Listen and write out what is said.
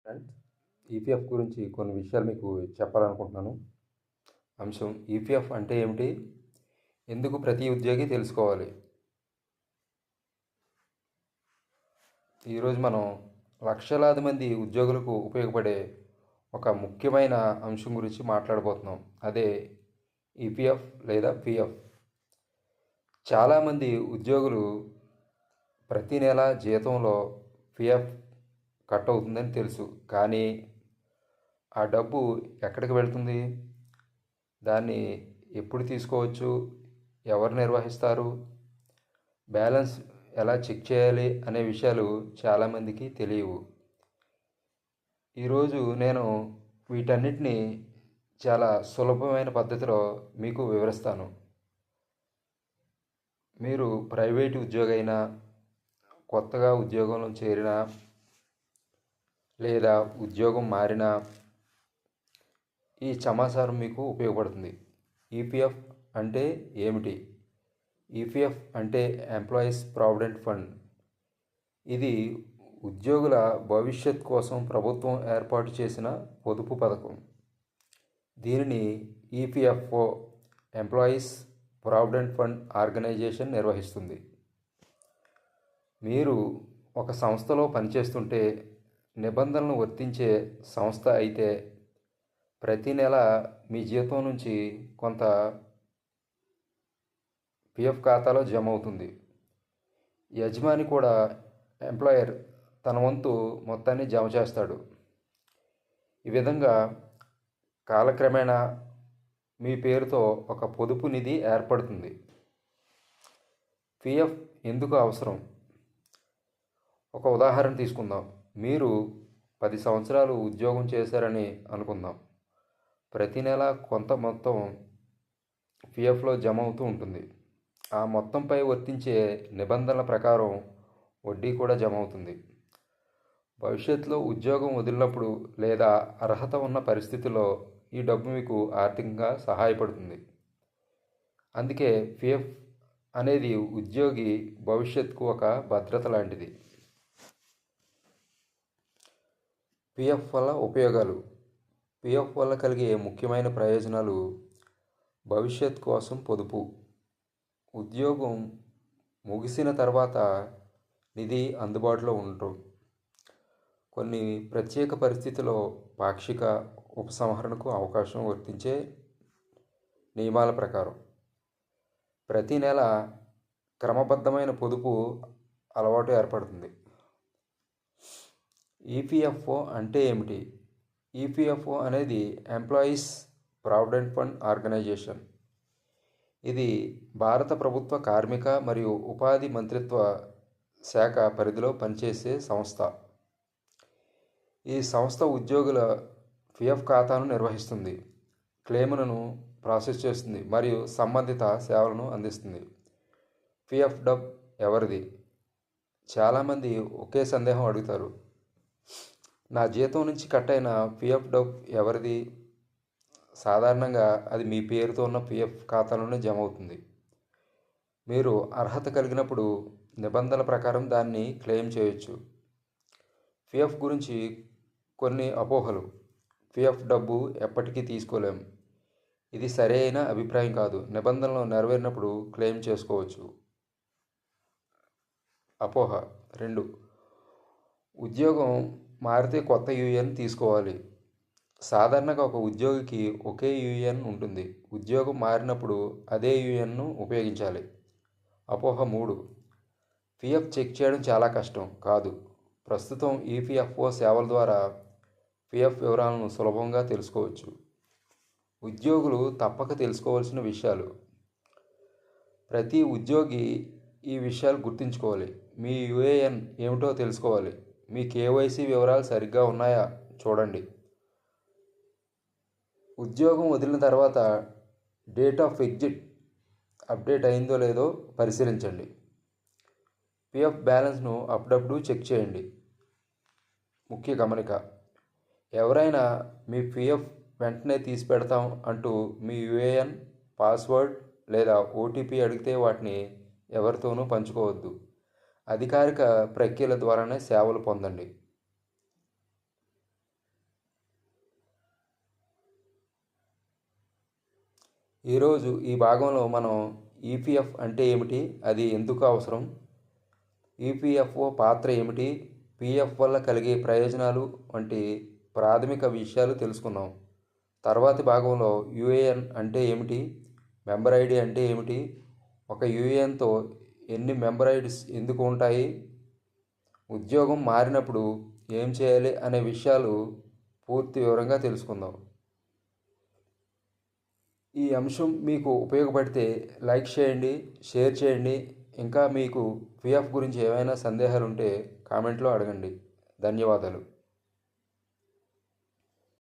Friends, EPF గురించి కొన్ని విషయాలు మీకు చెప్పాలనుకుంటున్నాను. అంశం ఈపీఎఫ్ అంటే ఏమిటి? ఎందుకు ప్రతి ఉద్యోగి తెలుసుకోవాలి? ఈరోజు మనం లక్షలాది మంది ఉద్యోగులకు ఉపయోగపడే ఒక ముఖ్యమైన అంశం గురించి మాట్లాడబోతున్నాం. అదే ఈపీఎఫ్ లేదా పిఎఫ్. చాలామంది ఉద్యోగులు ప్రతి నెల జీతంలో పిఎఫ్ కట్ అవుతుందని తెలుసు, కానీ ఆ డబ్బు ఎక్కడికి వెళ్తుంది, దాన్ని ఎప్పుడు తీసుకోవచ్చు, ఎవరు నిర్వహిస్తారు, బ్యాలెన్స్ ఎలా చెక్ చేయాలి అనే విషయాలు చాలామందికి తెలియవు. ఈరోజు నేను వీటన్నిటిని చాలా సులభమైన పద్ధతిలో మీకు వివరిస్తాను. మీరు ప్రైవేటు ఉద్యోగైనా, కొత్తగా ఉద్యోగంలో చేరినా లేదా ఉద్యోగం మారినా ఈ సమాచారం మీకు ఉపయోగపడుతుంది. ఈపీఎఫ్ అంటే ఏమిటి? ఈపీఎఫ్ అంటే ఎంప్లాయీస్ ప్రావిడెంట్ ఫండ్. ఇది ఉద్యోగుల భవిష్యత్ కోసం ప్రభుత్వం ఏర్పాటు చేసిన పొదుపు పథకం. దీనిని EPFO, employees provident fund organisation నిర్వహిస్తుంది. మీరు ఒక సంస్థలో పనిచేస్తుంటే, నిబంధనలను వర్తించే సంస్థ అయితే ప్రతి నెల మీ జీతం నుంచి కొంత పిఎఫ్ ఖాతాలో జమ అవుతుంది. యజమాని కూడా, ఎంప్లాయర్ తన వంతు మొత్తాన్ని జమ చేస్తాడు. ఈ విధంగా కాలక్రమేణా మీ పేరుతో ఒక పొదుపు నిధి ఏర్పడుతుంది. పిఎఫ్ ఎందుకు అవసరం? ఒక ఉదాహరణ తీసుకుందాం. మీరు 10 సంవత్సరాలు ఉద్యోగం చేశారని అనుకుందాం. ప్రతి నెల కొంత మొత్తం పిఎఫ్లో జమ అవుతూ ఉంటుంది. ఆ మొత్తంపై వర్తించే నిబంధనల ప్రకారం వడ్డీ కూడా జమ అవుతుంది. భవిష్యత్తులో ఉద్యోగం వదిలినప్పుడు లేదా అర్హత ఉన్న పరిస్థితుల్లో ఈ డబ్బు మీకు ఆర్థికంగా సహాయపడుతుంది. అందుకే పిఎఫ్ అనేది ఉద్యోగి భవిష్యత్తుకు ఒక భద్రత లాంటిది. పిఎఫ్ వల్ల ఉపయోగాలు. పిఎఫ్ వల్ల కలిగే ముఖ్యమైన ప్రయోజనాలు: భవిష్యత్ కోసం పొదుపు. ఉద్యోగం ముగిసిన తర్వాత నిధి అందుబాటులో ఉండటం. కొన్ని ప్రత్యేక పరిస్థితుల్లో పాక్షిక ఉపసంహరణకు అవకాశం వర్తించే నియమాల ప్రకారం. ప్రతి నెల క్రమబద్ధమైన పొదుపు అలవాటు ఏర్పడుతుంది. ఈపీఎఫ్ఓ అంటే ఏమిటి? ఈపీఎఫ్ఓ అనేది ఎంప్లాయీస్ ప్రావిడెంట్ ఫండ్ ఆర్గనైజేషన్. ఇది భారత ప్రభుత్వ కార్మిక మరియు ఉపాధి మంత్రిత్వ శాఖ పరిధిలో పనిచేసే సంస్థ. ఈ సంస్థ ఉద్యోగుల పిఎఫ్ ఖాతాను నిర్వహిస్తుంది, క్లెయిములను ప్రాసెస్ చేస్తుంది మరియు సంబంధిత సేవలను అందిస్తుంది. పిఎఫ్ డబ్ ఎవరిది? చాలామంది ఒకే సందేహం అడుగుతారు. నా జీతం నుంచి కట్ అయిన పిఎఫ్ డబ్ ఎవరిది? సాధారణంగా అది మీ పేరుతో ఉన్న పిఎఫ్ ఖాతాలోనే జమ అవుతుంది. మీరు అర్హత కలిగినప్పుడు నిబంధనల ప్రకారం దాన్ని క్లెయిమ్ చేయొచ్చు. పిఎఫ్ గురించి కొన్ని అపోహలు. పిఎఫ్ డబ్బు ఎప్పటికీ తీసుకోలేం. ఇది సరైన అభిప్రాయం కాదు. నిబంధనలు నెరవేరినప్పుడు క్లెయిమ్ చేసుకోవచ్చు. అపోహ 2. ఉద్యోగం మారితే కొత్త యూఏఎన్ తీసుకోవాలి. సాధారణంగా ఒక ఉద్యోగికి ఒకే యూఏఎన్ ఉంటుంది. ఉద్యోగం మారినప్పుడు అదే యూఏఎన్ను ఉపయోగించాలి. అపోహ 3. పిఎఫ్ చెక్ చేయడం చాలా కష్టం. కాదు, ప్రస్తుతం ఈపీఎఫ్ఓ సేవల ద్వారా పిఎఫ్ వివరాలను సులభంగా తెలుసుకోవచ్చు. ఉద్యోగులు తప్పక తెలుసుకోవాల్సిన విషయాలు. ప్రతి ఉద్యోగి ఈ విషయాలు గుర్తుంచుకోవాలి. మీ యూఏఎన్ ఏమిటో తెలుసుకోవాలి. మీ కేవైసీ వివరాలు సరిగ్గా ఉన్నాయా చూడండి. ఉద్యోగం వదిలిన తర్వాత డేట్ ఆఫ్ ఎగ్జిట్ అప్డేట్ అయిందో లేదో పరిశీలించండి. పిఎఫ్ బ్యాలెన్స్ను అప్పుడప్పుడు చెక్ చేయండి. ముఖ్య గమనిక: ఎవరైనా మీ పిఎఫ్ వెంటనే తీసి పెడతాం అంటూ మీ యూఏఎన్, పాస్వర్డ్ లేదా ఓటీపీ అడిగితే వాటిని ఎవరితోనూ పంచుకోవద్దు. అధికారిక ప్రక్రియల ద్వారానే సేవలు పొందండి. ఈరోజు ఈ భాగంలో మనం ఈపీఎఫ్ అంటే ఏమిటి, అది ఎందుకు అవసరం, ఈపీఎఫ్ఓ పాత్ర ఏమిటి, పీఎఫ్ వల్ల కలిగే ప్రయోజనాలు వంటి ప్రాథమిక విషయాలు తెలుసుకుందాం. తర్వాతి భాగంలో యూఏఎన్ అంటే ఏమిటి, మెంబర్ ఐడి అంటే ఏమిటి, ఒక యూఏఎన్తో ఎన్ని మెంబర్ ఐడీస్ ఎందుకు ఉంటాయి, ఉద్యోగం మారినప్పుడు ఏం చేయాలి అనే విషయాలు పూర్తి వివరంగా తెలుసుకుందాం. ఈ అంశం మీకు ఉపయోగపడితే లైక్ చేయండి, షేర్ చేయండి. ఇంకా మీకు పీఎఫ్ గురించి ఏమైనా సందేహాలు ఉంటే కామెంట్లో అడగండి. ధన్యవాదాలు.